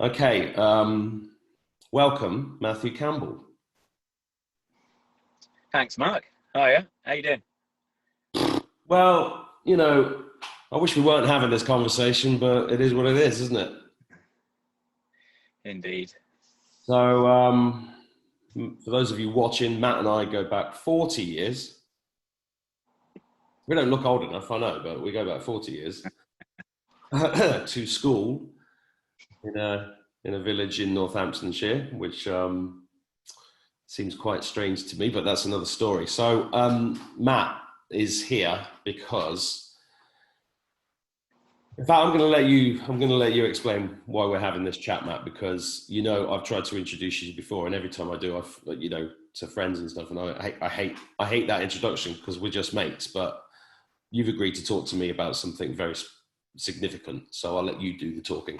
Okay, welcome, Matthew Campbell. Thanks, Mark. Hiya, how you doing? Well, I wish we weren't having this conversation, but it is what it is, isn't it? Indeed. So, for those of you watching, Matt and I go back 40 years. We don't look old enough, I know, but we go back 40 years to school in a village in Northamptonshire, which seems quite strange to me, but that's another story. So Matt is here because, in fact, I'm going to let you explain why we're having this chat, Matt, because I've tried to introduce you before, and every time I do, to friends and stuff, and I hate that introduction because we're just mates, but you've agreed to talk to me about something very significant, so I'll let you do the talking.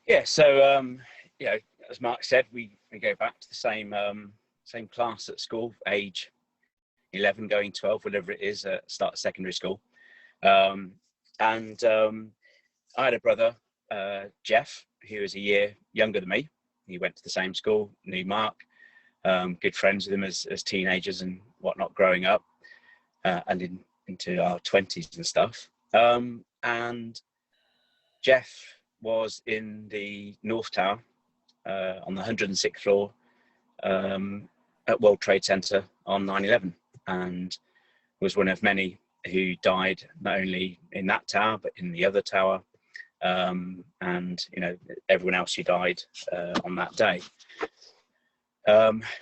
Yeah, so as Mark said, we go back to the same class at school, age 11 going 12, whatever it is, start of secondary school. And I had a brother, Geoff, who was a year younger than me. He went to the same school, knew Mark, good friends with him as teenagers and whatnot growing up, and into our 20s and stuff. And Geoff was in the North Tower on the 106th floor at World Trade Center on 9/11, and was one of many who died not only in that tower but in the other tower, and everyone else who died on that day,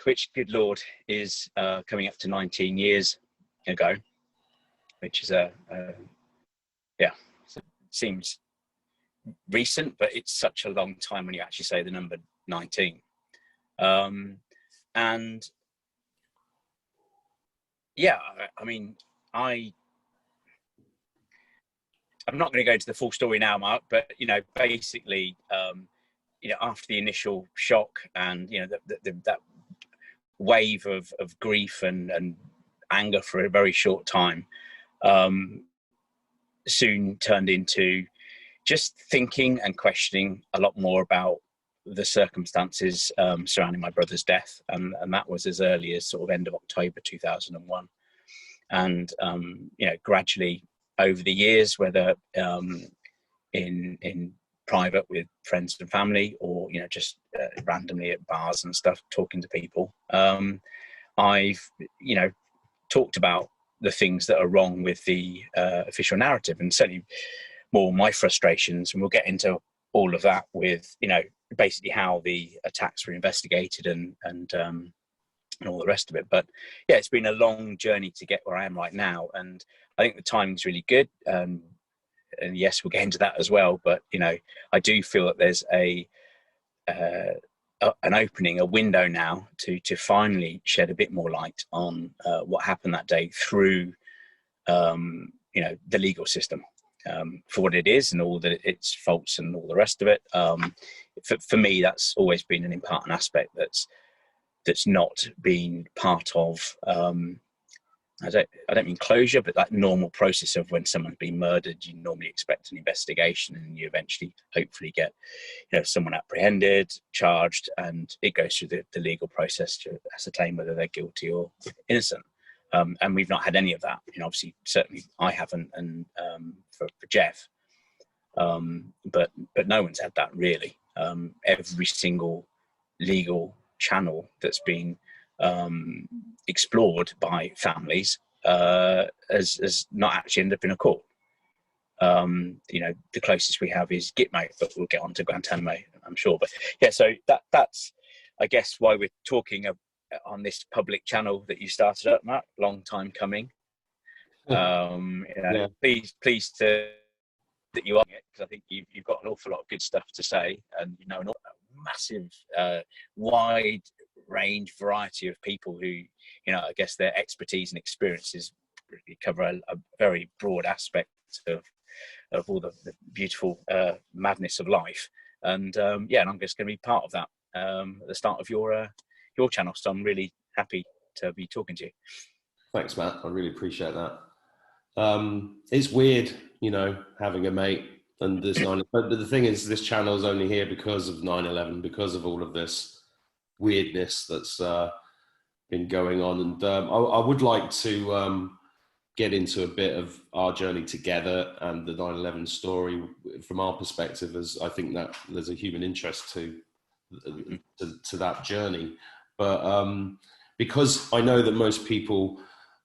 which, good Lord, is coming up to 19 years ago, which is seems recent, but it's such a long time when you actually say the number 19. And yeah, I mean, I'm not going to go into the full story now, Mark, but basically, after the initial shock and that wave of grief and anger for a very short time, soon turned into just thinking and questioning a lot more about the circumstances surrounding my brother's death, and that was as early as sort of end of October 2001, and gradually over the years, whether in private with friends and family, or just randomly at bars and stuff, talking to people, I've talked about the things that are wrong with the official narrative, and certainly more my frustrations, and we'll get into all of that with basically how the attacks were investigated and all the rest of it. But yeah, it's been a long journey to get where I am right now, and I think the timing's really good, and yes, we'll get into that as well. But I do feel that there's an opening, a window now to finally shed a bit more light on what happened that day through the legal system, for what it is and all that its faults and all the rest of it. For me, that's always been an important aspect that's not been part of, I don't mean closure, but that normal process of when someone's been murdered, you normally expect an investigation, and you eventually hopefully get someone apprehended, charged, and it goes through the legal process to ascertain whether they're guilty or innocent. And we've not had any of that. Obviously, certainly I haven't, and for Geoff, but no one's had that really. Every single legal channel that's been explored by families has not actually ended up in a court. The closest we have is Gitmo, but we'll get on to Guantanamo, I'm sure. But yeah, so that's I guess why we're talking on this public channel that you started up, Matt. Long time coming. Yeah. Pleased that you are, because I think you've got an awful lot of good stuff to say, and a massive, wide range variety of people who, I guess their expertise and experiences really cover a very broad aspect of all the beautiful madness of life. And and I'm just going to be part of that at the start of your channel. So I'm really happy to be talking to you. Thanks, Matt. I really appreciate that. It's weird, having a mate And this but the thing is, this channel is only here because of 9/11, because of all of this weirdness that's been going on. And I would like to get into a bit of our journey together and the 9/11 story from our perspective, as I think that there's a human interest to that journey. But because I know that most people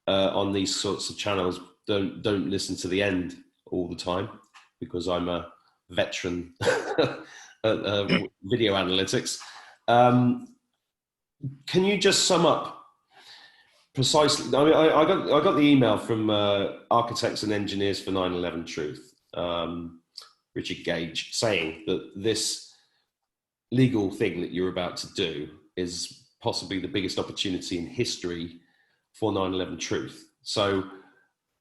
on these sorts of channels don't listen to the end all the time, because I'm a veteran at video analytics. Can you just sum up precisely? I mean, I got the email from Architects and Engineers for 9/11 Truth, Richard Gage, saying that this legal thing that you're about to do is possibly the biggest opportunity in history for 9/11 Truth. So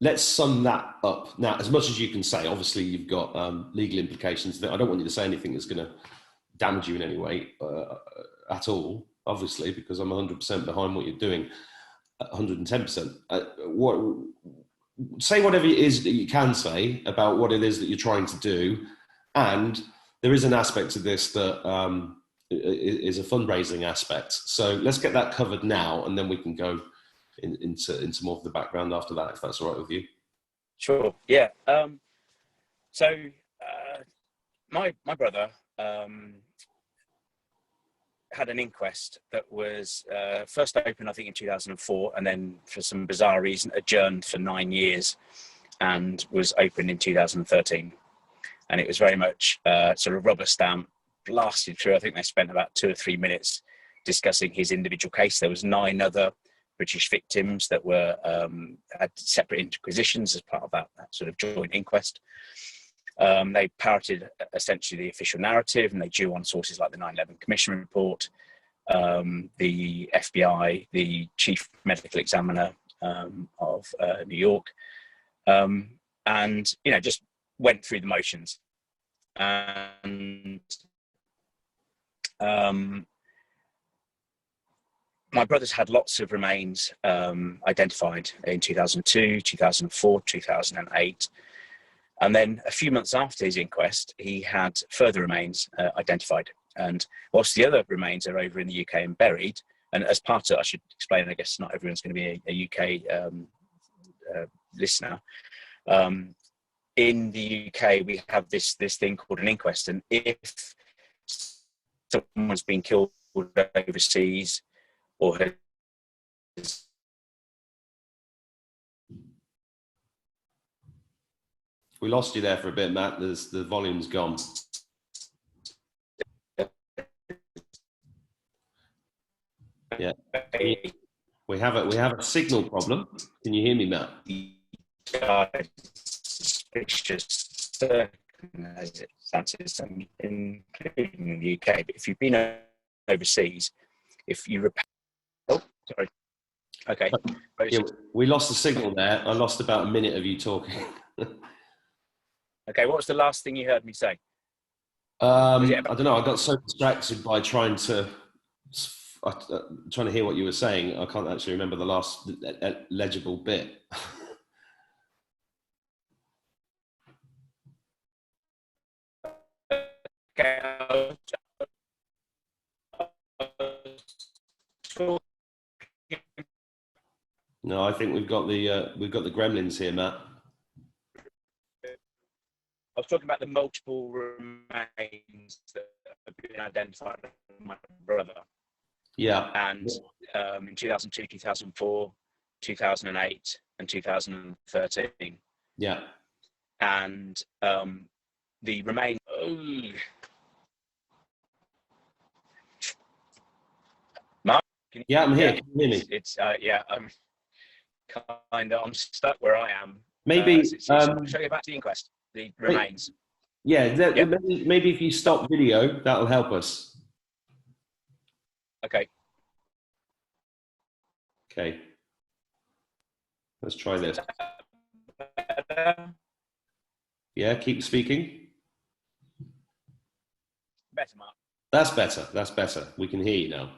let's sum that up. Now, as much as you can say, obviously you've got legal implications. I don't want you to say anything that's going to damage you in any way at all, obviously, because I'm 100% behind what you're doing, 110%. Say whatever it is that you can say about what it is that you're trying to do. And there is an aspect to this that is a fundraising aspect. So let's get that covered now, and then we can go into more of the background after that, if that's all right with you. Sure. Yeah. So my brother had an inquest that was first opened, I think, in 2004, and then for some bizarre reason adjourned for 9 years, and was opened in 2013. And it was very much sort of rubber stamp, blasted through. I think they spent about 2 or 3 minutes discussing his individual case. There was 9 other British victims that were had separate inquisitions as part of that sort of joint inquest. They parroted essentially the official narrative, and they drew on sources like the 9/11 Commission report, the FBI, the chief medical examiner of New York, and just went through the motions. And my brother's had lots of remains identified in 2002, 2004, 2008. And then a few months after his inquest, he had further remains identified. And whilst the other remains are over in the UK and buried, and as part of, I should explain, I guess not everyone's going to be a UK listener. In the UK, we have this thing called an inquest. And if someone's been killed overseas, or we lost you there for a bit, Matt. The volume's gone. Yeah, we have a signal problem. Can you hear me, Matt? Suspicious circumstances, including in the UK. But if you've been overseas, if you oh, sorry. Okay. Yeah, we lost the signal there. I lost about a minute of you talking. Okay, what was the last thing you heard me say? I don't know. I got so distracted by trying to hear what you were saying. I can't actually remember the last legible bit. Okay. No, I think we've got the gremlins here, Matt. I was talking about the multiple remains that have been identified by my brother. Yeah. And in 2002, 2004, 2008, and 2013. Yeah. And the remains. Mark? Yeah, I'm here. Can you hear me? It's I'm I'm stuck where I am. Maybe. Shall I go back to the inquest? The remains. Yeah, maybe if you stop video, that'll help us. Okay. Okay. Let's try this. Yeah, keep speaking. Better, Mark. That's better. That's better. We can hear you now.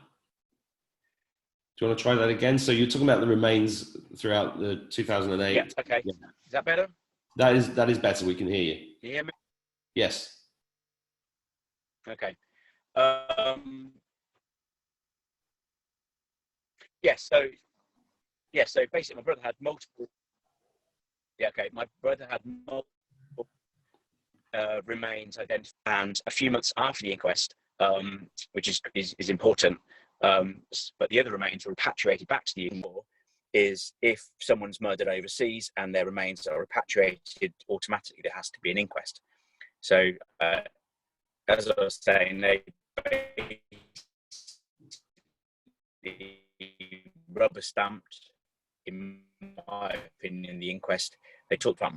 Do you want to try that again? So you're talking about the remains throughout the 2008. Yeah. Okay. Yeah. Is that better? That is better. We can hear you. Can you hear me? Yes. Okay. So basically, my brother had multiple. Yeah, okay. My brother had multiple remains identified, and a few months after the inquest, which is important. But the other remains were repatriated back to the UK. Is if someone's murdered overseas and their remains are repatriated, automatically there has to be an inquest. So, as I was saying, they rubber stamped, in my opinion, the inquest. They talked about,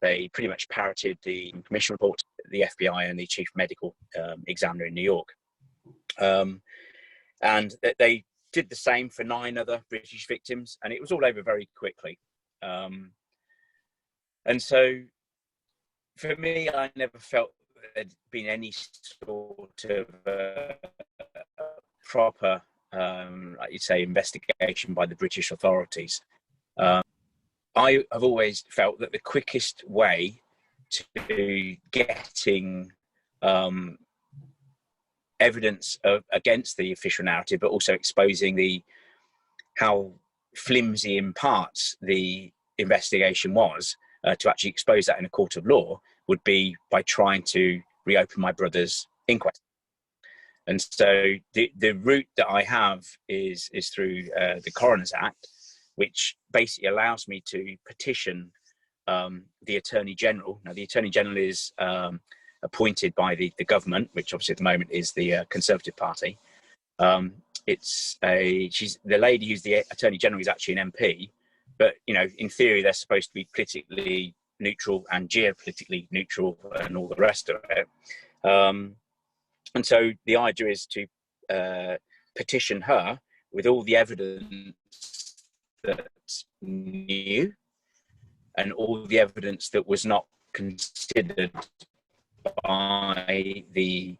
they pretty much parroted the commission report, the FBI and the chief medical examiner in New York. And they did the same for 9 other British victims, and it was all over very quickly. And so for me, I never felt there'd been any sort of proper, like you say, investigation by the British authorities. I have always felt that the quickest way to getting evidence against the official narrative, but also exposing how flimsy in parts the investigation was, to actually expose that in a court of law, would be by trying to reopen my brother's inquest. And so the route that I have is through the Coroner's Act, which basically allows me to petition the Attorney General. Now, the Attorney General is appointed by the government, which obviously at the moment is the Conservative Party. She's the lady who's the Attorney General is actually an MP, but in theory they're supposed to be politically neutral and geopolitically neutral and all the rest of it. And so the idea is to petition her with all the evidence that's new and all the evidence that was not considered by the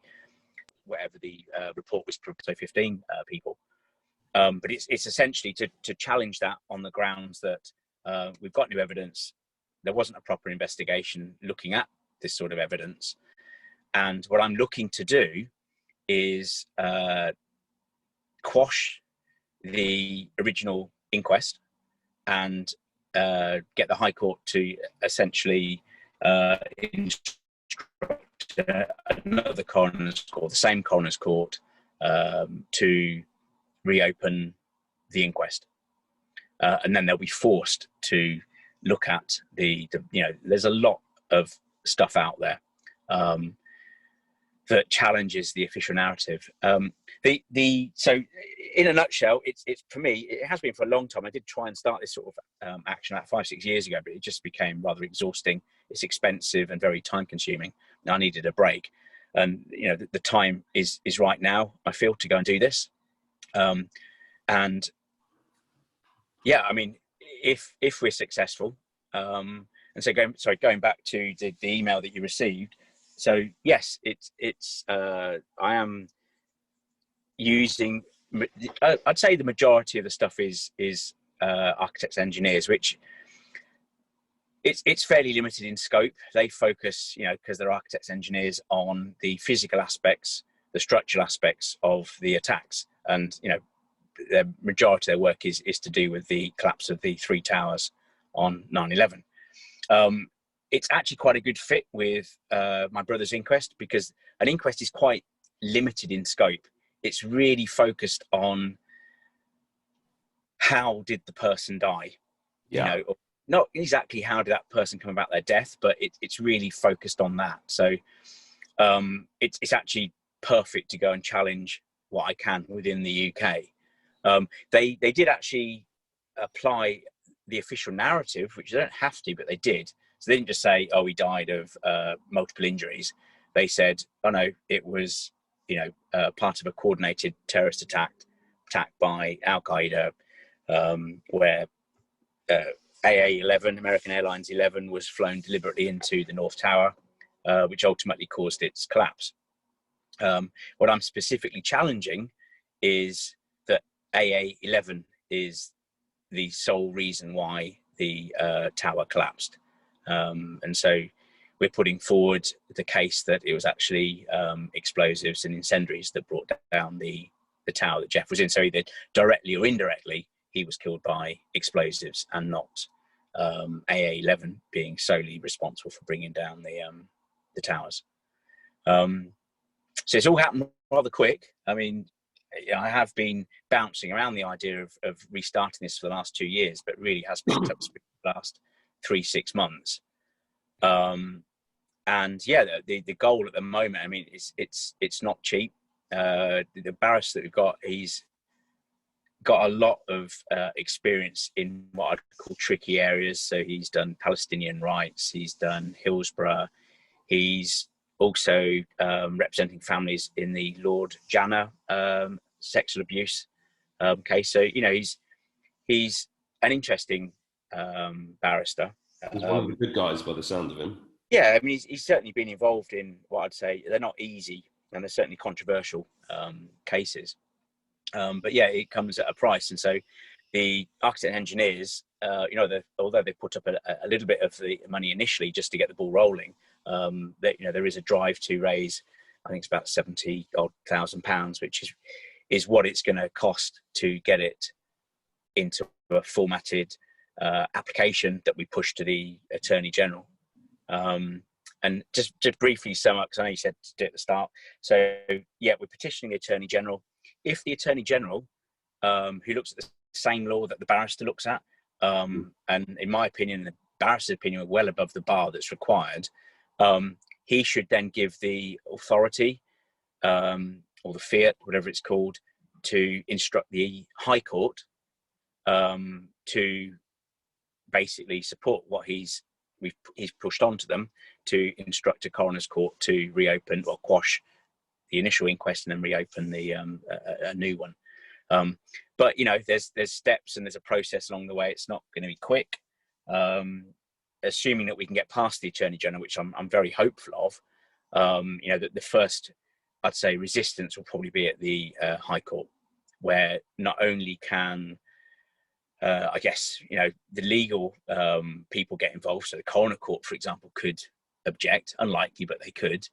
report was, so 15 people. But it's essentially to challenge that on the grounds that we've got new evidence. There wasn't a proper investigation looking at this sort of evidence. And what I'm looking to do is quash the original inquest and get the High Court to essentially instruct another coroner's court, the same coroner's court, to reopen the inquest. And then they'll be forced to look at there's a lot of stuff out there that challenges the official narrative. So in a nutshell, it's for me, it has been for a long time. I did try and start this sort of action about 5-6 years ago, but it just became rather exhausting. It's expensive and very time consuming. I needed a break. And the time is right now, I feel, to go and do this. And yeah, I mean, if we're successful, and so going back to the email that you received. So yes, I am using, I'd say the majority of the stuff is architects, engineers, which it's fairly limited in scope. They focus, because they're architects, engineers, on the physical aspects, the structural aspects of the attacks. And, the majority of their work is to do with the collapse of the 3 towers on 9/11. It's actually quite a good fit with my brother's inquest, because an inquest is quite limited in scope. It's really focused on how did the person die? Yeah. Not exactly how did that person come about their death, but it's really focused on that. So it's actually perfect to go and challenge what I can within the UK. They did actually apply the official narrative, which they don't have to, but they did. So they didn't just say, "Oh, he died of multiple injuries." They said, "Oh no, it was part of a coordinated terrorist attack by Al Qaeda, where AA-11, American Airlines 11, was flown deliberately into the North Tower, which ultimately caused its collapse." What I'm specifically challenging is that AA-11 is the sole reason why the tower collapsed. And so we're putting forward the case that it was actually explosives and incendiaries that brought down the tower that Geoff was in. So either directly or indirectly, he was killed by explosives, and not AA11 being solely responsible for bringing down the towers. So it's all happened rather quick. I mean, I have been bouncing around the idea of restarting this for the last 2 years, but really has picked up speed the last 3-6 months. And yeah, the goal at the moment, I mean, it's not cheap. The barrister that we've got, he's got a lot of experience in what I'd call tricky areas. So he's done Palestinian rights, he's done Hillsborough, he's also representing families in the Lord Janner sexual abuse case. So, you know, he's an interesting barrister. He's one of the good guys by the sound of him. Yeah, I mean, he's certainly been involved in what I'd say, they're not easy, and they're certainly controversial cases. But yeah, it comes at a price. And so the architects and engineers, you know, although they put up a little bit of the money initially just to get the ball rolling, that, you know, there is a drive to raise, I think it's about £70,000, which is what it's going to cost to get it into a formatted application that we push to the Attorney General. And just briefly sum up, because I know you said to do it at the start. So yeah, we're petitioning the Attorney General. If the Attorney General, who looks at the same law that the barrister looks at, and in my opinion, the barrister's opinion, are well above the bar that's required, he should then give the authority, or the fiat, whatever it's called, to instruct the High Court to basically support what he's pushed onto them, to instruct a coroner's court to reopen or quash the initial inquest and then reopen the a new one. But you know, there's steps and there's a process along the way. It's not going to be quick. Assuming that we can get past the Attorney General, which I'm very hopeful of, you know, that the first, I'd say, resistance will probably be at the High Court, where not only can I guess, you know, the legal people get involved. So the coroner court, for example, could object, unlikely, but they could.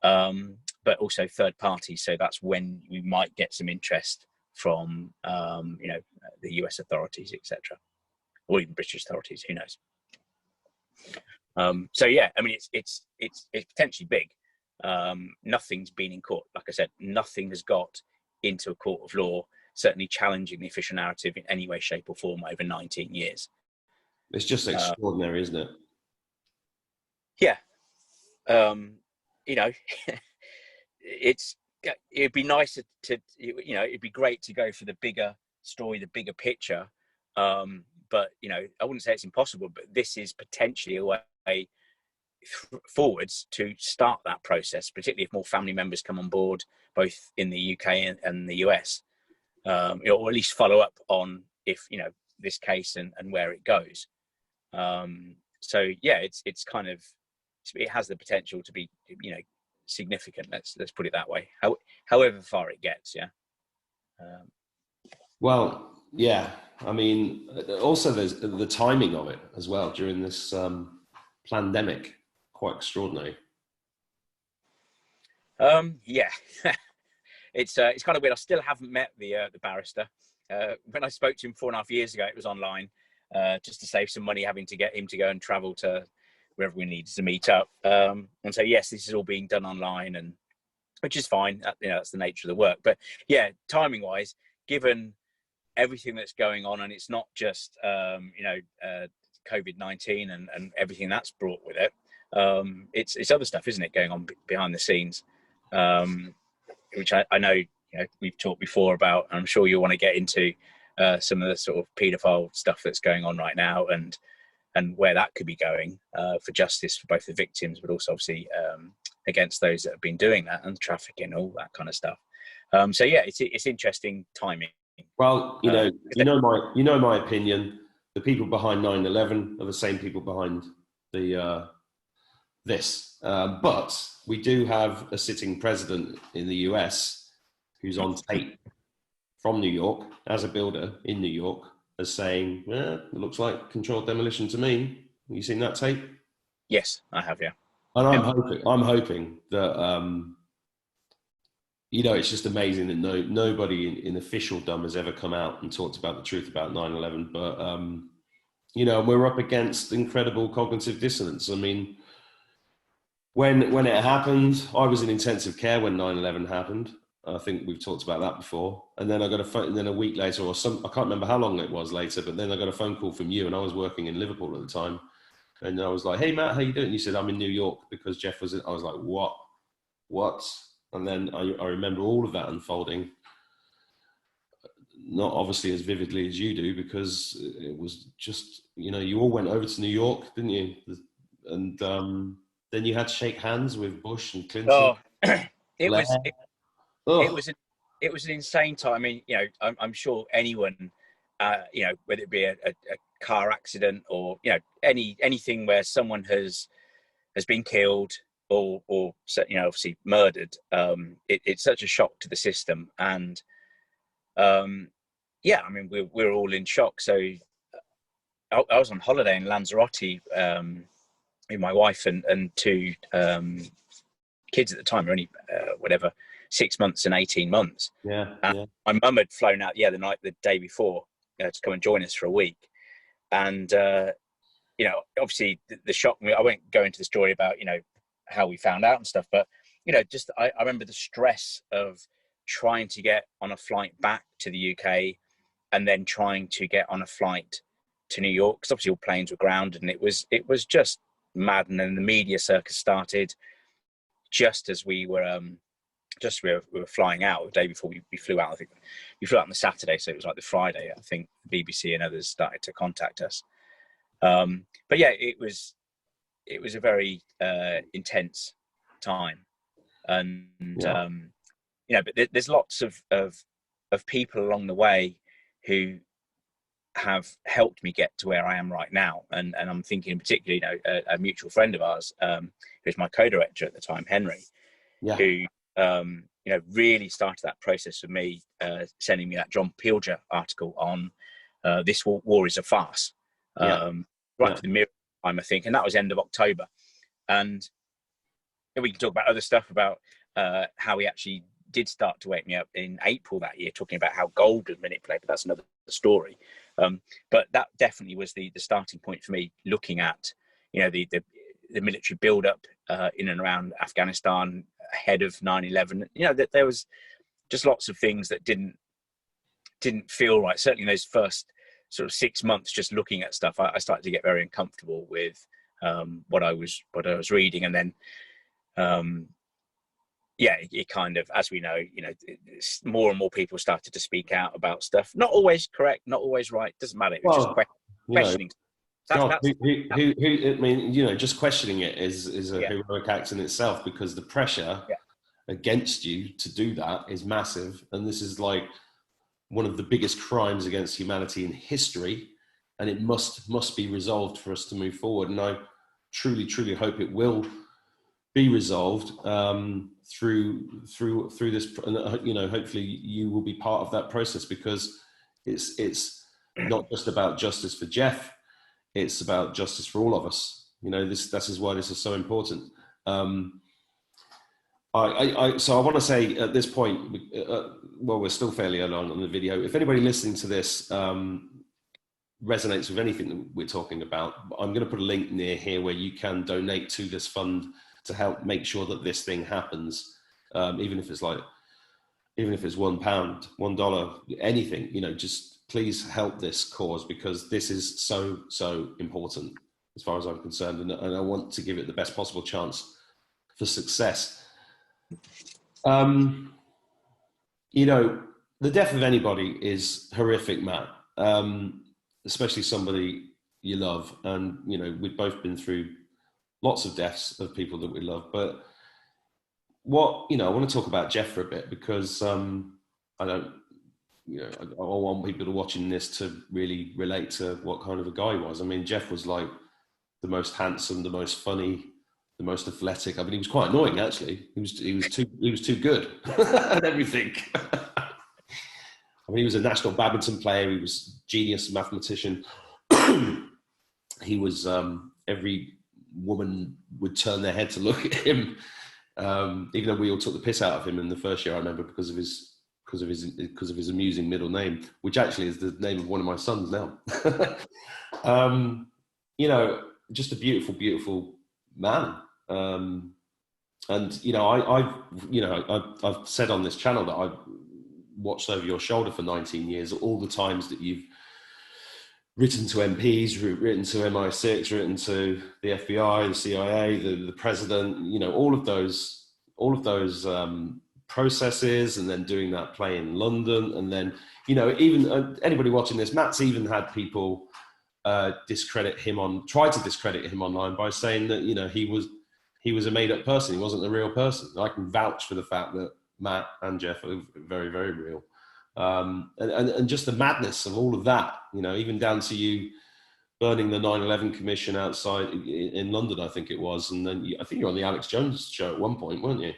But also third parties. So that's when we might get some interest from, you know, the US authorities, etc., or even British authorities. Who knows? So yeah, I mean, it's potentially big. Nothing's been in court. Like I said, nothing has got into a court of law, certainly challenging the official narrative in any way, shape or form over 19 years. It's just extraordinary, isn't it? Yeah. You know, it'd be nice to, you know, it'd be great to go for the bigger story, the bigger picture. But, you know, I wouldn't say it's impossible, but this is potentially a way forwards to start that process, particularly if more family members come on board, both in the UK and the US. Or at least follow up on if, you know, this case and where it goes. So yeah, it's kind of, it has the potential to be, you know, significant. Let's put it that way. However far it gets, yeah. Well, yeah. I mean, also there's the timing of it as well during this pandemic, quite extraordinary. Yeah. It's kind of weird. I still haven't met the barrister. When I spoke to him 4.5 years ago, it was online, just to save some money having to get him to go and travel to wherever we needed to meet up. And so yes, this is all being done online, and which is fine. You know, that's the nature of the work. But yeah, timing wise, given everything that's going on, and it's not just you know, COVID-19 and everything that's brought with it. It's other stuff, isn't it, going on behind the scenes? Which I know, you know, we've talked before about, and I'm sure you'll want to get into some of the sort of paedophile stuff that's going on right now, and where that could be going for justice for both the victims, but also obviously against those that have been doing that, and trafficking, all that kind of stuff. So yeah, it's interesting timing. Well, you know my opinion. The people behind 9/11 are the same people behind the this, but we do have a sitting president in the US who's on tape from New York as a builder in New York as saying, "Yeah, it looks like controlled demolition to me." Have you seen that tape? Yes, I have. Yeah. And I'm hoping that, it's just amazing that nobody in officialdom has ever come out and talked about the truth about 9/11. But, we're up against incredible cognitive dissonance. I mean, when it happened, I was in intensive care when 9/11 happened. I think we've talked about that before. And then I got a phone, and then a week later I can't remember how long it was later, but then I got a phone call from you, and I was working in Liverpool at the time. And I was like, "Hey, Matt, how you doing?" And you said, "I'm in New York," because Geoff was in. I was like, what? And then I remember all of that unfolding. Not obviously as vividly as you do, because it was just, you all went over to New York, didn't you? And then you had to shake hands with Bush and Clinton. Oh, it was an insane time. I mean, I'm sure anyone, whether it be a car accident or anything where someone has been killed or obviously murdered, it's such a shock to the system. And I mean, we're all in shock. So I was on holiday in Lanzarote with my wife and two kids at the time, were only 6 months and 18 months. Yeah. My mum had flown out the day before to come and join us for a week. And obviously the shock, I won't go into the story about how we found out and stuff, but just I remember the stress of trying to get on a flight back to the UK and then trying to get on a flight to New York, because obviously all planes were grounded, and it was just mad. And then the media circus started just as we were flying out the day before we flew out. I think we flew out on the Saturday, so it was like the Friday, I think the BBC and others started to contact us. But yeah, it was a very intense time. And but there's lots of people along the way who have helped me get to where I am right now. And I'm thinking particularly, a mutual friend of ours, who's my co-director at the time, Henry, who really started that process for me, sending me that John Pilger article on This War is a Farce, to the Mirror time, I think, and that was end of October. And we can talk about other stuff about how he actually did start to wake me up in April that year, talking about how gold was manipulated, but that's another story. But that definitely was the starting point for me, looking at the military build-up in and around Afghanistan ahead of 9/11. That there was just lots of things that didn't feel right. Certainly in those first sort of 6 months, just looking at stuff, I started to get very uncomfortable with what I was reading. And then it kind of, as we know, more and more people started to speak out about stuff. Not always correct, not always right. Doesn't matter. It was just questioning. Just questioning it is a heroic act in itself, because the pressure against you to do that is massive. And this is like one of the biggest crimes against humanity in history, and it must be resolved for us to move forward. And I truly, truly hope it will be resolved through this. And hopefully you will be part of that process, because it's not just about justice for Geoff. It's about justice for all of us. This is why this is so important. So I want to say at this point, we're still fairly early on the video. If anybody listening to this resonates with anything that we're talking about, I'm going to put a link near here where you can donate to this fund to help make sure that this thing happens. Even if it's £1, $1, anything, just please help this cause, because this is so, so important as far as I'm concerned. And I want to give it the best possible chance for success. The death of anybody is horrific, Matt, especially somebody you love. And, we've both been through lots of deaths of people that we love. But I want to talk about Geoff for a bit, because I want people to watching this to really relate to what kind of a guy he was. I mean, Geoff was like the most handsome, the most funny, the most athletic. I mean, he was quite annoying, actually. He was too good at everything. I mean, he was a national badminton player. He was a genius mathematician. He was every woman would turn their head to look at him, even though we all took the piss out of him in the first year. I remember because of his amusing middle name, which actually is the name of one of my sons now. You know, just a beautiful, beautiful man. And you know, I've said on this channel that I've watched over your shoulder for 19 years, all the times that you've written to MPs, written to MI6, written to the FBI, the CIA, the president, you know, all of those processes, and then doing that play in London. And then, you know, even anybody watching this, Matt's even had people try to discredit him online by saying that, you know, he was a made up person. He wasn't a real person. I can vouch for the fact that Matt and Geoff are very, very real. And just the madness of all of that, you know, even down to you burning the 9/11 Commission outside in London, I think it was. And then I think you were on the Alex Jones show at one point, weren't you?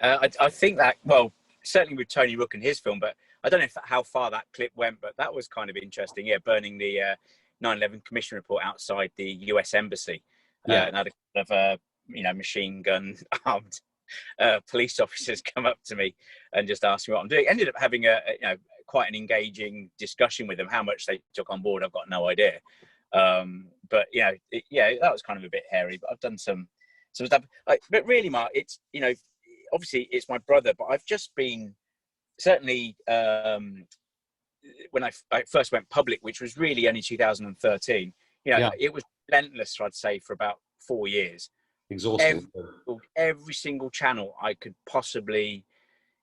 I think that, well, certainly with Tony Rook and his film, but I don't know how far that clip went, but that was kind of interesting. Yeah, burning the 9/11 Commission report outside the US Embassy. Yeah. And I had a couple of, you know, machine gun armed police officers come up to me and just ask me what I'm doing. Ended up having quite an engaging discussion with them. How much they took on board, I've got no idea. But you know, that was kind of a bit hairy. But I've done some stuff. But really, Mark, it's, you know, obviously it's my brother, but I've just been certainly when I first went public, which was really only 2013. You know, it was relentless, I'd say, for about 4 years. Exhausting. Every single channel I could possibly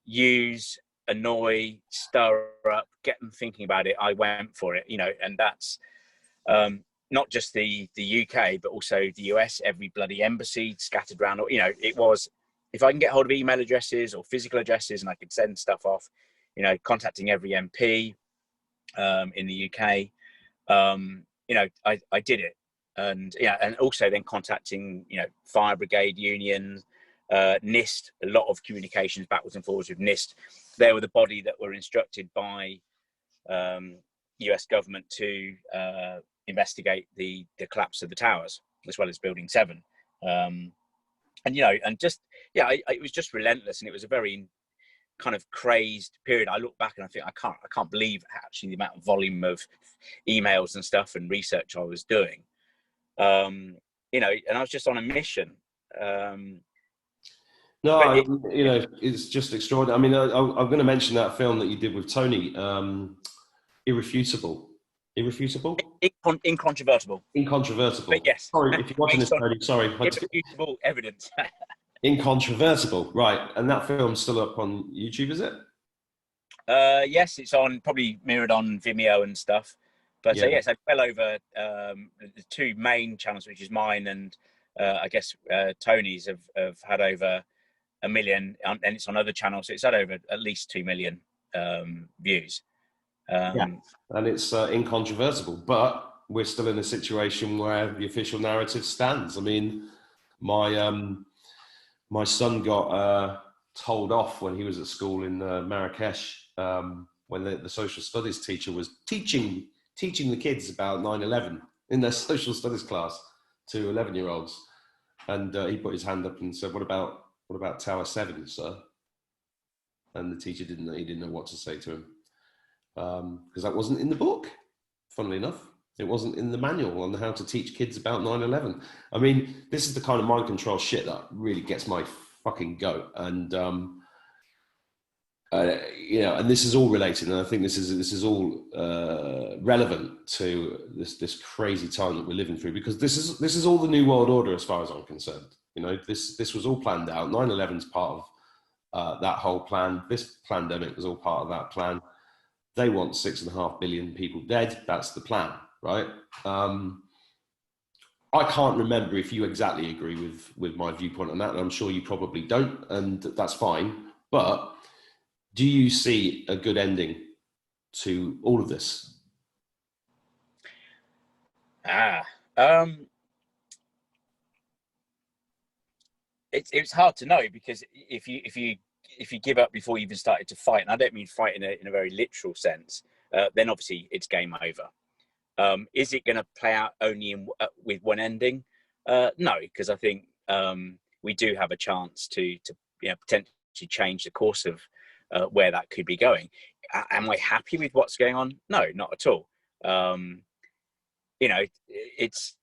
use, annoy, stir up, get them thinking about it, I went for it, you know. And that's not just the UK, but also the US, every bloody embassy scattered around, you know. It was, if I can get hold of email addresses or physical addresses and I could send stuff off, you know, contacting every MP in the UK, you know, I did it. And and also then contacting, you know, fire brigade union, NIST, a lot of communications backwards and forwards with NIST. They were the body that were instructed by US government to investigate the collapse of the towers, as well as Building 7. And, you know, and just, it was just relentless. And it was a very kind of crazed period. I look back and I think, I can't believe actually the amount of volume of emails and stuff and research I was doing. You know, and I was just on a mission. You know, it's just extraordinary. I mean, I'm going to mention that film that you did with Tony, Irrefutable. Incontrovertible. But yes. Sorry, if you're watching this, Tony, sorry. Irrefutable evidence. Incontrovertible, right. And that film's still up on YouTube, is it? Yes, it's on, probably mirrored on Vimeo and stuff. But yes, I fell over the two main channels, which is mine and I guess Tony's have had over 1 million, and it's on other channels. So it's had over at least 2 million views. And it's incontrovertible, but we're still in a situation where the official narrative stands. I mean, my son got told off when he was at school in Marrakesh when the social studies teacher was teaching the kids about 9/11 in their social studies class to 11-year-olds, and he put his hand up and said, "What about Tower 7, sir?" And the teacher didn't know what to say to him because that wasn't in the book. Funnily enough, it wasn't in the manual on how to teach kids about 9/11. I mean, this is the kind of mind control shit that really gets my fucking goat, and you know, and this is all related, and I think this is all relevant to this crazy time that we're living through, because this is all the New World Order as far as I'm concerned. You know, this was all planned out. 9/11's part of that whole plan. This pandemic was all part of that plan. They want 6.5 billion people dead. That's the plan, right? I can't remember if you exactly agree with my viewpoint on that, and I'm sure you probably don't, and that's fine. But do you see a good ending to all of this? It's hard to know, because if you give up before you even started to fight, and I don't mean fight in a very literal sense, then obviously it's game over. Is it going to play out only with one ending? No, because I think we do have a chance to potentially change the course of where that could be going. Am I happy with what's going on? No, not at all. It's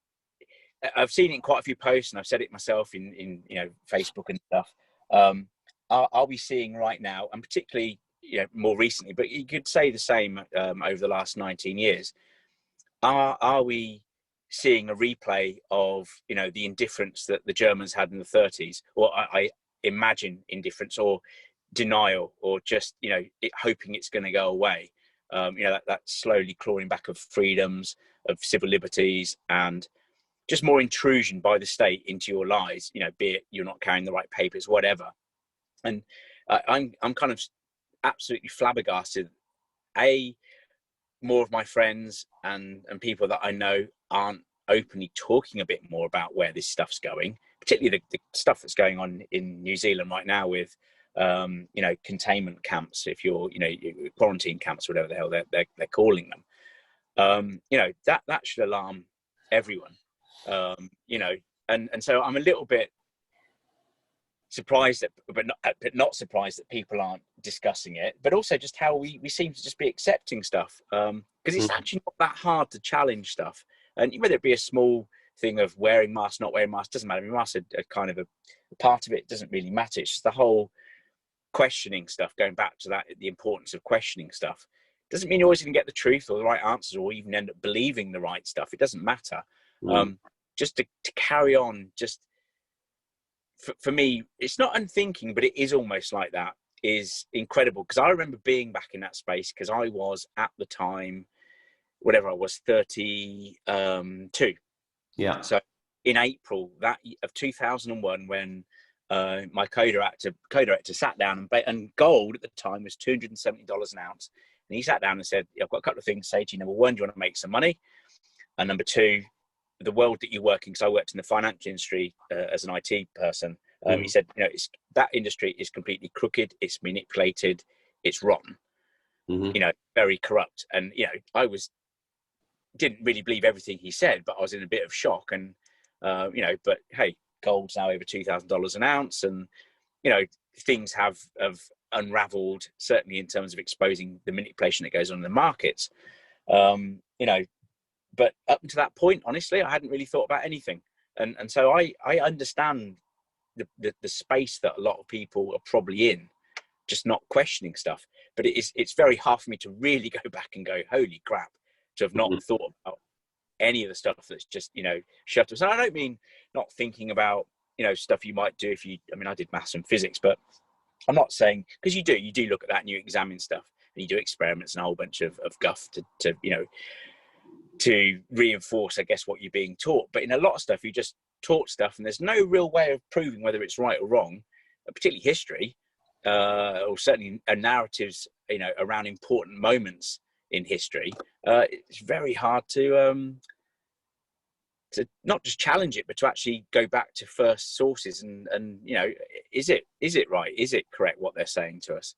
I've seen it in quite a few posts, and I've said it myself in Facebook and stuff. Are we seeing right now, and particularly more recently, but you could say the same over the last 19 years, are we seeing a replay of the indifference that the Germans had in the 30s, or I imagine indifference or denial, or just hoping it's going to go away, that slowly clawing back of freedoms, of civil liberties, and just more intrusion by the state into your lives, be it you're not carrying the right papers, whatever. And I'm kind of absolutely flabbergasted. More of my friends and people that I know aren't openly talking a bit more about where this stuff's going, particularly the stuff that's going on in New Zealand right now with containment camps, if you're quarantine camps, whatever the hell they're calling them. That should alarm everyone. And so I'm a little bit surprised but not surprised that people aren't discussing it, but also just how we seem to just be accepting stuff, because it's actually not that hard to challenge stuff. And whether it be a small thing of wearing masks, not wearing masks, doesn't matter. I mean, masks are kind of a part of it. It doesn't really matter. It's just the whole questioning stuff, going back to that, the importance of questioning stuff. Doesn't mean you're always going to get the truth or the right answers, or even end up believing the right stuff. It doesn't matter. Just to carry on, just for me, it's not unthinking, but it is almost like that, is incredible. Because I remember being back in that space, because I was at the time, whatever I was, 32. Yeah. So in April of 2001, when my co-director sat down, and gold at the time was $270 an ounce. And he sat down and said, I've got a couple of things to say to you. Number one, do you want to make some money? And number two, the world that you work in, because I worked in the financial industry as an IT person. He said, that industry is completely crooked. It's manipulated. It's rotten. Very corrupt. And I didn't really believe everything he said, but I was in a bit of shock. And but hey, gold's now over $2,000 an ounce, and things have unraveled, certainly in terms of exposing the manipulation that goes on in the markets. But up to that point, honestly, I hadn't really thought about anything. And so I understand the space that a lot of people are probably in, just not questioning stuff. But it's very hard for me to really go back and go, holy crap, to have not thought about any of the stuff that's just, shut up. So I don't mean not thinking about, stuff you might do I did maths and physics, but I'm not saying, because you do look at that and you examine stuff and you do experiments and a whole bunch of guff to reinforce, I guess, what you're being taught. But in a lot of stuff, you just taught stuff, and there's no real way of proving whether it's right or wrong, particularly history, or certainly narratives, around important moments in history. It's very hard to not just challenge it, but to actually go back to first sources and is it right? Is it correct what they're saying to us?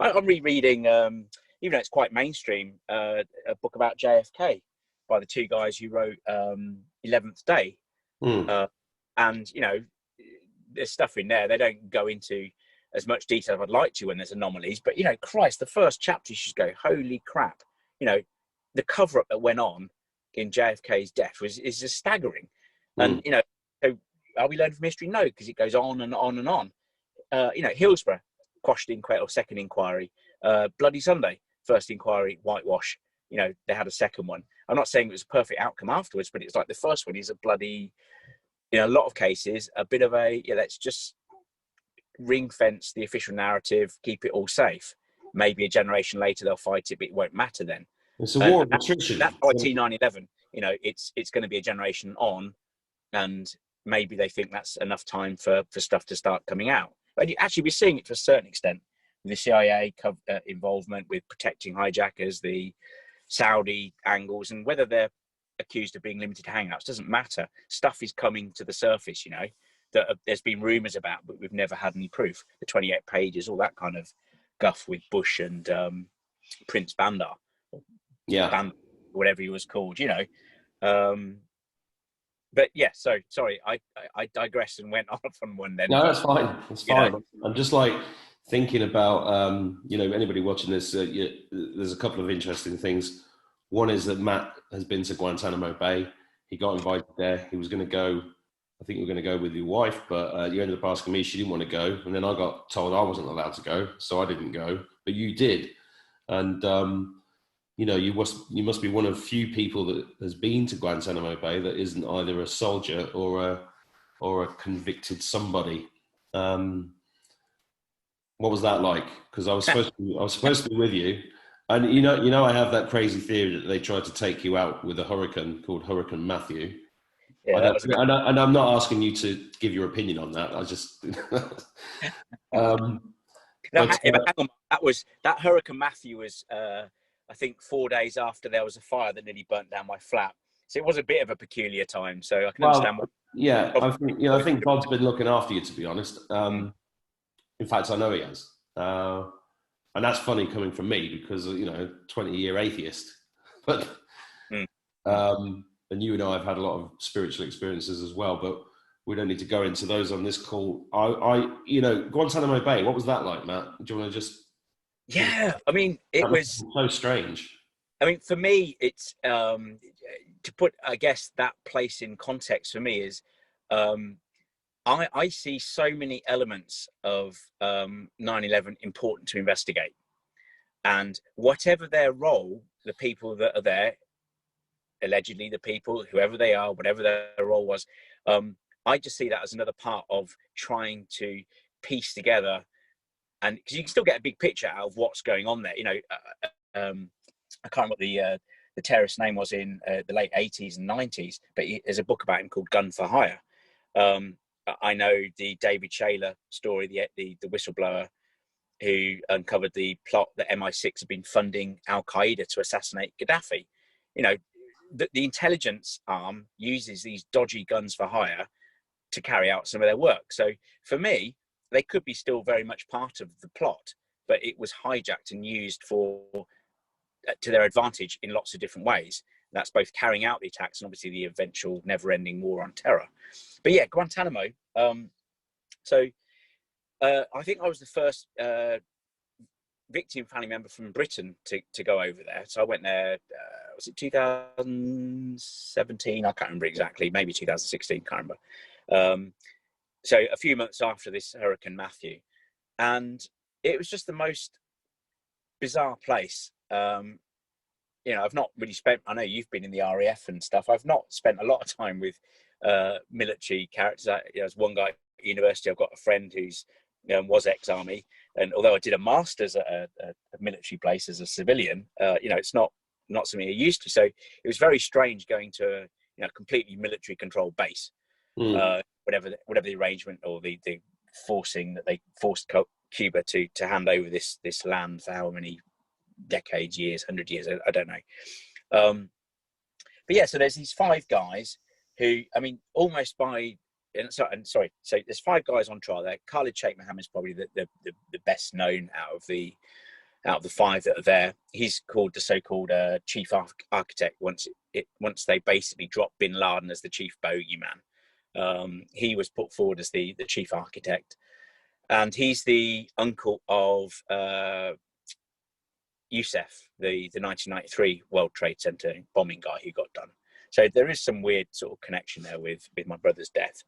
I'm rereading, even though it's quite mainstream, a book about JFK by the two guys who wrote 11th Day. And, there's stuff in there. They don't go into as much detail as I'd like to when there's anomalies. But, Christ, the first chapter, you should go, holy crap. The cover-up that went on in JFK's death is just staggering. And, so are we learning from history? No, because it goes on and on and on. Hillsborough, quashed inquest or second inquiry. Bloody Sunday, first inquiry, whitewash. They had a second one. I'm not saying it was a perfect outcome afterwards, but it's like the first one is a bloody, in a lot of cases, a bit of a, let's just ring fence the official narrative, keep it all safe. Maybe a generation later they'll fight it, but it won't matter then. It's a war of attrition. That's IT 9/11. It's going to be a generation on, and maybe they think that's enough time for stuff to start coming out. But actually, we're seeing it to a certain extent with the CIA involvement with protecting hijackers, the Saudi angles, and whether they're accused of being limited hangouts doesn't matter. Stuff is coming to the surface, that there's been rumours about, but we've never had any proof. The 28 pages, all that kind of guff with Bush and Prince Bandar, whatever he was called, but yeah, so sorry, I digressed and went off on one then. No, that's fine. That's fine. Know. I'm just like thinking about, anybody watching this, there's a couple of interesting things. One is that Matt has been to Guantanamo Bay. He got invited there. He was going to go, I think you were going to go with your wife, but you ended up asking me, she didn't want to go. And then I got told I wasn't allowed to go, so I didn't go, but you did. And, you must be one of few people that has been to Guantanamo Bay that isn't either a soldier or a convicted somebody. What was that like? Because I was supposed to be with you, and I have that crazy theory that they tried to take you out with a hurricane called Hurricane Matthew. Yeah, and I'm not asking you to give your opinion on that. I just. Hang on. That Hurricane Matthew was, I think, 4 days after there was a fire that nearly burnt down my flat. So it was a bit of a peculiar time. So I can understand. I think Bob's been looking after you, to be honest. In fact, I know he has. And that's funny coming from me because, 20-year atheist. But, and you and I have had a lot of spiritual experiences as well, but we don't need to go into those on this call. Guantanamo Bay, what was that like, Matt? Do you want to just... Yeah, I mean, it was so strange. I mean, for me, it's to put, I guess, that place in context for me is I see so many elements of 9/11 important to investigate. And whatever their role, the people that are there, allegedly the people, whoever they are, whatever their role was, I just see that as another part of trying to piece together. And because you can still get a big picture out of what's going on there. I can't remember what the terrorist's name was in the late 80s and 90s, but there's a book about him called Gun for Hire. I know the David Shayler story, the whistleblower who uncovered the plot that MI6 had been funding Al-Qaeda to assassinate Gaddafi. The intelligence arm uses these dodgy guns for hire to carry out some of their work. So for me, they could be still very much part of the plot, but it was hijacked and used to their advantage in lots of different ways. That's both carrying out the attacks and obviously the eventual never-ending war on terror. But yeah, Guantanamo. I think I was the first victim family member from Britain to go over there. So I went there, was it 2017? I can't remember exactly, maybe 2016, can't remember. So a few months after this Hurricane Matthew. And it was just the most bizarre place. I've not really I know you've been in the RAF and stuff. I've not spent a lot of time with military characters. There's one guy at university, I've got a friend who's was ex-army. And although I did a master's at a military place as a civilian, it's not something you're used to. So it was very strange going to a completely military controlled base. Whatever the arrangement or the forcing that they forced Cuba to hand over this land for how many decades, years, 100 years, I don't know. But yeah, so there's these five guys who, I mean, almost by so there's five guys on trial there. Khalid Sheikh Mohammed's probably the best known out of the five that are there. He's called the so-called chief architect once they basically dropped bin Laden as the chief bogeyman. He was put forward as the chief architect, and he's the uncle of Youssef, the 1993 World Trade Center bombing guy who got done. So there is some weird sort of connection there with my brother's death.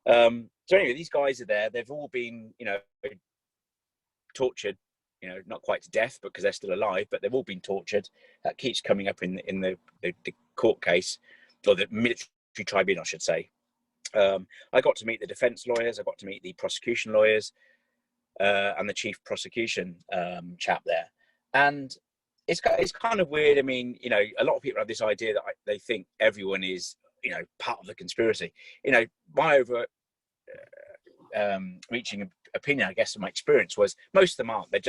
So anyway, these guys are there. They've all been, tortured, not quite to death because they're still alive, but they've all been tortured. That keeps coming up in the court case, or the military tribunal, I should say. I got to meet the defense lawyers. I got to meet the prosecution lawyers and the chief prosecution chap there. And it's kind of weird. I mean, a lot of people have this idea that they think everyone is, part of the conspiracy. My reaching opinion, I guess, of my experience was most of them aren't. They're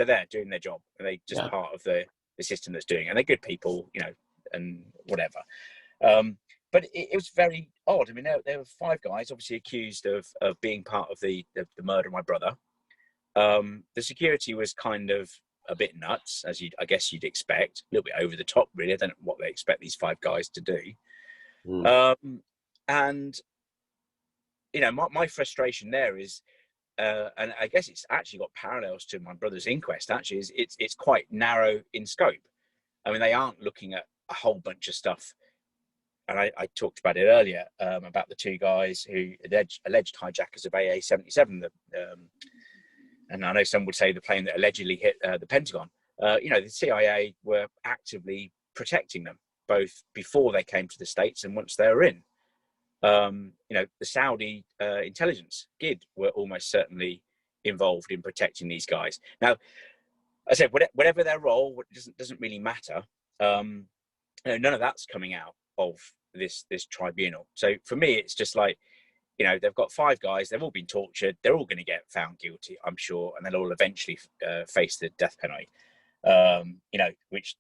there doing their job, and they just part of the system that's doing it. And they're good people, and whatever. But it was very odd. I mean, there were five guys obviously accused of being part of the murder of my brother. The security was kind of a bit nuts, as I guess you'd expect, a little bit over the top, really. I don't know what they expect these five guys to do. And, my frustration there is, and I guess it's actually got parallels to my brother's inquest, actually, is it's quite narrow in scope. I mean, they aren't looking at a whole bunch of stuff. And I talked about it earlier, about the two guys who alleged hijackers of AA-77. And I know some would say the plane that allegedly hit the Pentagon. The CIA were actively protecting them, both before they came to the States and once they were in. The Saudi intelligence, GID, were almost certainly involved in protecting these guys. Now, I said, whatever their role, doesn't really matter. None of that's coming out of this tribunal. So for me, it's just like, they've got 5 guys, they've all been tortured, they're all going to get found guilty, I'm sure, and they'll all eventually face the death penalty, which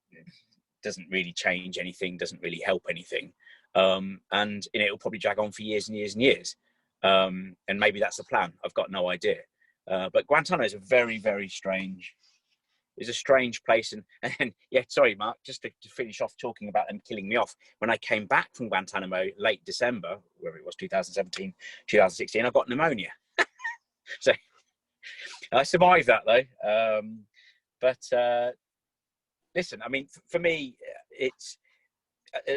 doesn't really change anything, doesn't really help anything. And it'll probably drag on for years and years and years. And maybe that's the plan. I've got no idea. But Guantanamo is a very, very strange place. And yeah, sorry, Mark, just to finish off talking about them killing me off. When I came back from Guantanamo late December, wherever it was, 2017, 2016, I got pneumonia. So I survived that though. But listen, I mean, for me, it's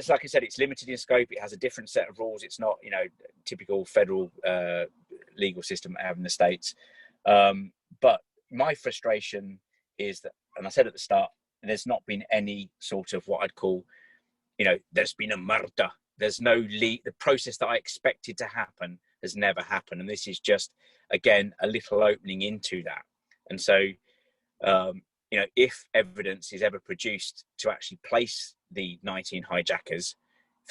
like I said, it's limited in scope. It has a different set of rules. It's not, typical federal legal system I have in the States. But my frustration is that, and I said at the start, there's not been any sort of what I'd call, there's been a murder. There's no the process that I expected to happen has never happened. And this is just, again, a little opening into that. And so, if evidence is ever produced to actually place the 19 hijackers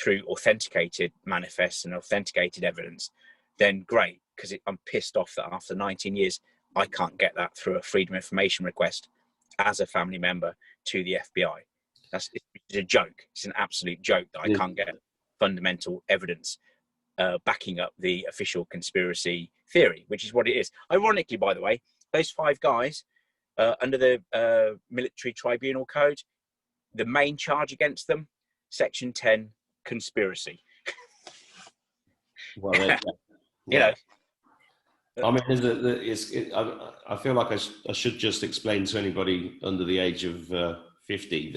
through authenticated manifests and authenticated evidence, then great, because I'm pissed off that after 19 years, I can't get that through a freedom of information request as a family member to the FBI. It's a joke. It's an absolute joke that I can't get fundamental evidence backing up the official conspiracy theory, which is what it is. Ironically, by the way, those 5 guys, under the military tribunal code, the main charge against them, Section 10, conspiracy. Well, I mean, I feel like I should just explain to anybody under the age of 50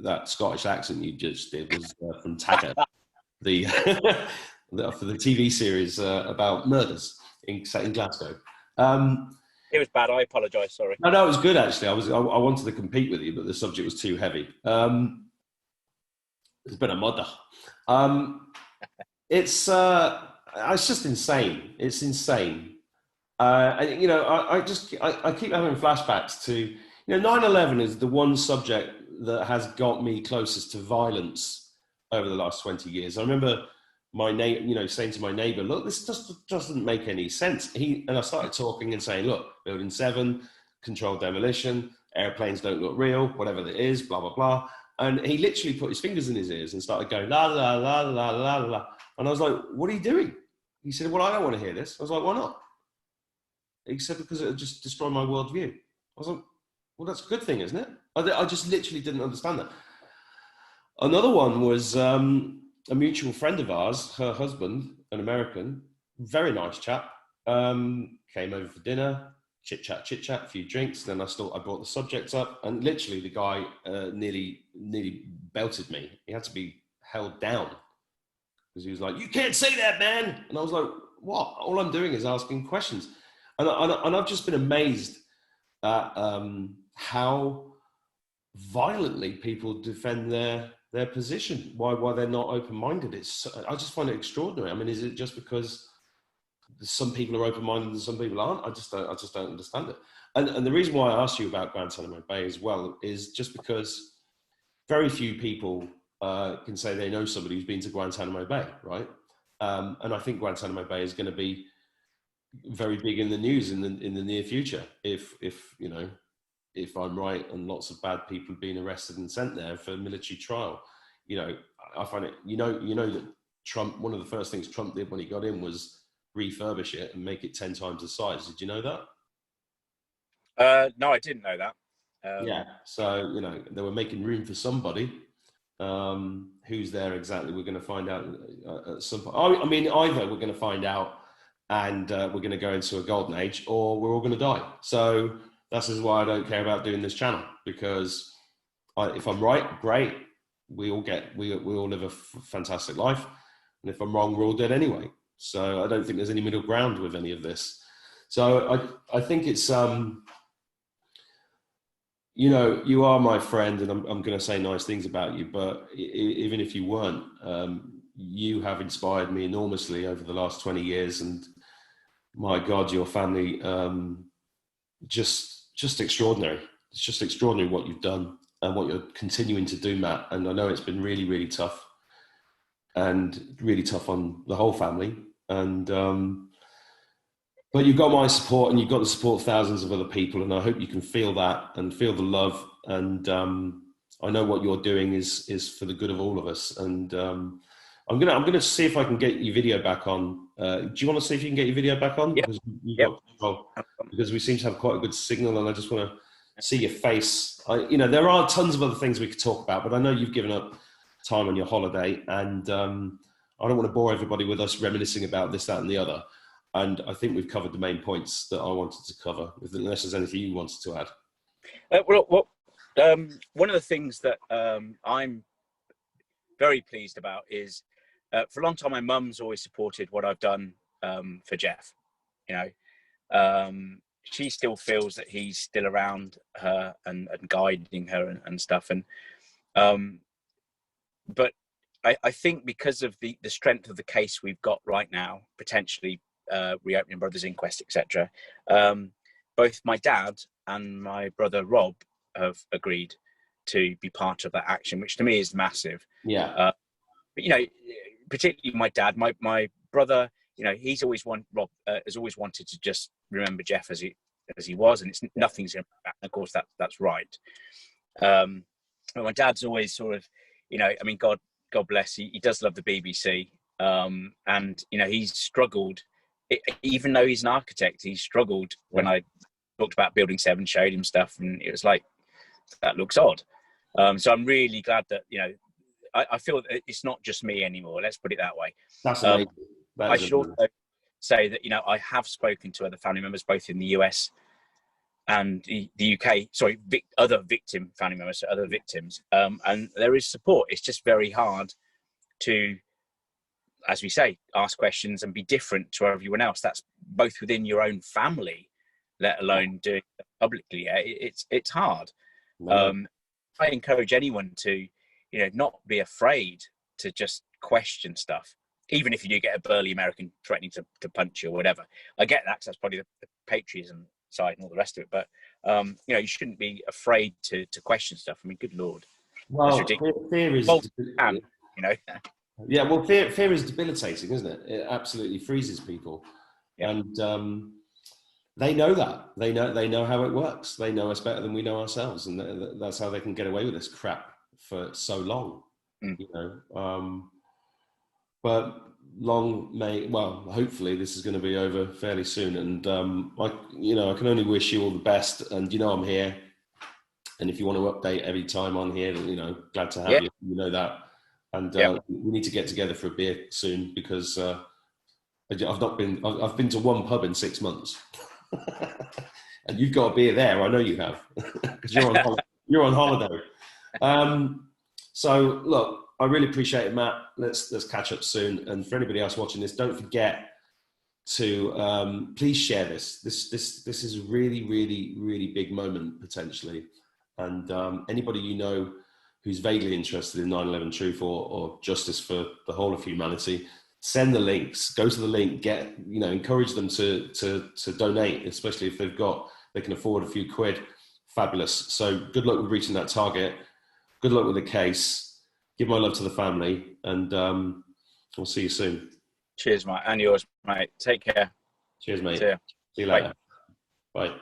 that Scottish accent you just did was from Taggart, for the TV series about murders in Glasgow. It was bad. I apologise. Sorry. No, it was good actually. I wanted to compete with you, but the subject was too heavy. It's been a murder. It's just insane. It's insane. I keep having flashbacks to 9/11 is the one subject that has got me closest to violence over the last 20 years. I remember my neighbor, saying to my neighbor, look, this just doesn't make any sense. And I started talking and saying, look, Building 7, controlled demolition, airplanes don't look real, whatever it is, blah, blah, blah. And he literally put his fingers in his ears and started going, la, la, la, la, la, la. And I was like, what are you doing? He said, well, I don't want to hear this. I was like, why not? He said, because it'll just destroy my worldview. I was like, well, that's a good thing, isn't it? I just literally didn't understand that. Another one was a mutual friend of ours, her husband, an American, very nice chap, came over for dinner, chit-chat, a few drinks. Then I brought the subject up, and literally the guy nearly belted me. He had to be held down because he was like, you can't say that, man. And I was like, what? All I'm doing is asking questions. And I've just been amazed at how violently people defend their position, why they're not open-minded. I just find it extraordinary. I mean, is it just because some people are open-minded and some people aren't? I just don't understand it. And the reason why I asked you about Guantanamo Bay as well is just because very few people can say they know somebody who's been to Guantanamo Bay, right? And I think Guantanamo Bay is going to be very big in the news in the near future if I'm right, and lots of bad people being arrested and sent there for military trial. I find it, that Trump, one of the first things Trump did when he got in was refurbish it and make it 10 times the size. Did you know that? No, I didn't know that. Yeah. So, they were making room for somebody. Who's there exactly? We're going to find out at some point. I mean, either we're going to find out and we're going to go into a golden age, or we're all going to die. So that's why I don't care about doing this channel, because if I'm right, great. We all live a fantastic life, and if I'm wrong, we're all dead anyway. So I don't think there's any middle ground with any of this. So I think it's you know, you are my friend, and I'm going to say nice things about you, but even if you weren't, you have inspired me enormously over the last 20 years, and my God, your family, just extraordinary. It's just extraordinary what you've done and what you're continuing to do, Matt. And I know it's been really, really tough, and really tough on the whole family. And but you've got my support, and you've got the support of thousands of other people, and I hope you can feel that and feel the love. And I know what you're doing is for the good of all of us. And I'm gonna see if I can get your video back on. Do you want to see if you can get your video back on? Yep. Because we seem to have quite a good signal, and I just want to see your face. You know, there are tons of other things we could talk about, but I know you've given up time on your holiday, and I don't want to bore everybody with us reminiscing about this, that, and the other. And I think we've covered the main points that I wanted to cover, unless there's anything you wanted to add. One of the things that I'm very pleased about is, for a long time, my mum's always supported what I've done for Geoff. You know, she still feels that he's still around her and guiding her and stuff. And but I think because of the strength of the case we've got right now, potentially reopening Brothers Inquest, etc., both my dad and my brother Rob have agreed to be part of that action, which to me is massive. Yeah. But you know, particularly my dad, my brother, you know, he's always Rob has always wanted to just remember Geoff as he was, and it's nothing's going back. Of course, that's right. But my dad's always sort of, you know, I mean, God bless, he does love the BBC, and you know, he's struggled. Even though he's an architect, he struggled when I talked about Building 7, showed him stuff, and it was like, that looks odd. So I'm really glad that, you know, I feel that it's not just me anymore. Let's put it that way. That's amazing. I should also say that, you know, I have spoken to other family members, both in the US and the UK, sorry, other victim family members, other victims, and there is support. It's just very hard to, as we say, ask questions and be different to everyone else. That's both within your own family, let alone doing it publicly. It's hard. I encourage anyone to, you know, not be afraid to just question stuff, even if you do get a burly American threatening to punch you or whatever. I get that, 'cause that's probably the patriotism side and all the rest of it. But you know, you shouldn't be afraid to question stuff. I mean, good Lord. Well, fear is, you know. Yeah, well, fear is debilitating, isn't it? It absolutely freezes people. Yeah. And they know that. They know how it works. They know us better than we know ourselves, and that's how they can get away with this crap for so long. You know, but hopefully this is going to be over fairly soon. And I can only wish you all the best. And you know, I'm here. And if you want to update every time on here, you know, glad to have you. You know that. And we need to get together for a beer soon, because I've been to one pub in 6 months. And you've got a beer there. I know you have, because you're on holiday. So look, I really appreciate it, Matt. Let's catch up soon. And for anybody else watching this, don't forget to please share this. This is a really, really, really big moment potentially. And anybody you know who's vaguely interested in 9/11 truth or justice for the whole of humanity, send the links. Go to the link. Encourage them to donate, especially if they can afford a few quid. Fabulous. So good luck with reaching that target. Good luck with the case. Give my love to the family, and we'll see you soon. Cheers, mate, and yours, mate. Take care. Cheers, mate. See you later. Bye.